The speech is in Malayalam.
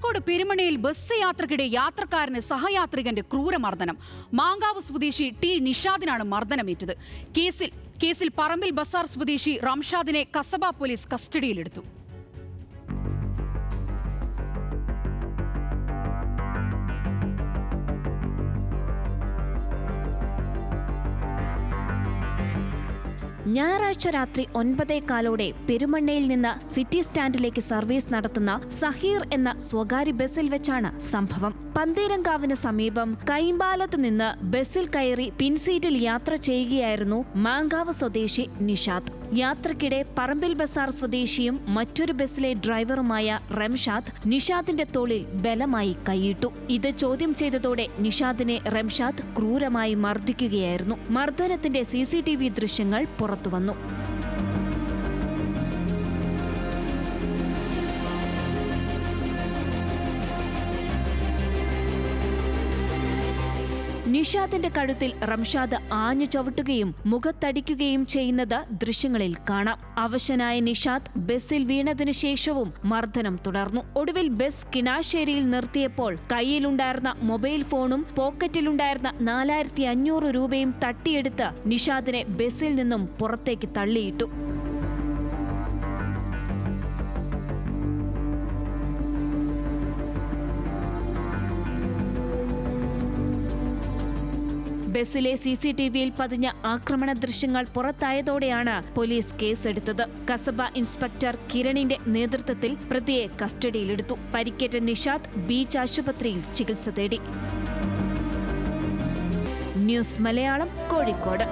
കോഴിക്കോട് പെരുമണയിൽ ബസ് യാത്രക്കിടെ യാത്രക്കാരന് സഹയാത്രികന്റെ ക്രൂരമർദ്ദനം. മാങ്കാവ് സ്വദേശി ടി നിഷാദിനാണ് മർദ്ദനമേറ്റത്. കേസിൽ പറമ്പിൽ ബസാർ സ്വദേശി റംഷാദിനെ കസബ പോലീസ് കസ്റ്റഡിയിലെടുത്തു. ഞായറാഴ്ച രാത്രി 9:15 പെരുമണ്ണയിൽ നിന്ന് സിറ്റി സ്റ്റാൻഡിലേക്ക് സർവീസ് നടത്തുന്ന സഹീർ എന്ന സ്വകാര്യ ബസ്സിൽ വെച്ചാണ് സംഭവം. പന്തീരങ്കാവിന് സമീപം കൈമ്പാലത്ത് നിന്ന് ബസ്സിൽ കയറി പിൻസീറ്റിൽ യാത്ര ചെയ്യുകയായിരുന്നു മാങ്കാവ് സ്വദേശി നിഷാദ്. യാത്രക്കിടെ പറമ്പിൽ ബസാർ സ്വദേശിയും മറ്റൊരു ബസ്സിലെ ഡ്രൈവറുമായ റംഷാദ് നിഷാദിന്റെ തോളിൽ ബലമായി കൈയിട്ടു. ഇത് ചോദ്യം ചെയ്തതോടെ നിഷാദിനെ റംഷാദ് ക്രൂരമായി മർദ്ദിക്കുകയായിരുന്നു. മർദ്ദനത്തിന്റെ CCTV ദൃശ്യങ്ങൾ പുറത്തുവന്നു. നിഷാദിന്റെ കഴുത്തിൽ റംഷാദ് ആഞ്ഞു ചവിട്ടുകയും മുഖത്തടിക്കുകയും ചെയ്യുന്നത് ദൃശ്യങ്ങളിൽ കാണാം. അവശനായ നിഷാദ് ബസ്സിൽ വീണതിനു ശേഷവും മർദ്ദനം തുടർന്നു. ഒടുവിൽ ബസ് കിണാശ്ശേരിയിൽ നിർത്തിയപ്പോൾ കയ്യിലുണ്ടായിരുന്ന മൊബൈൽ ഫോണും പോക്കറ്റിലുണ്ടായിരുന്ന 4500 രൂപയും തട്ടിയെടുത്ത് നിഷാദിനെ ബസ്സിൽ നിന്നും പുറത്തേക്ക് തള്ളിയിട്ടു. ബസ്സിലെ CCTVയിൽ പതിഞ്ഞ ആക്രമണ ദൃശ്യങ്ങൾ പുറത്തായതോടെയാണ് പോലീസ് കേസെടുത്തത്. കസബ ഇൻസ്പെക്ടർ കിരണിന്റെ നേതൃത്വത്തിൽ പ്രതിയെ കസ്റ്റഡിയിലെടുത്തു. പരിക്കേറ്റ നിഷാദ് ബീച്ച് ആശുപത്രിയിൽ ചികിത്സ തേടി. ന്യൂസ് മലയാളം, കോഴിക്കോട്.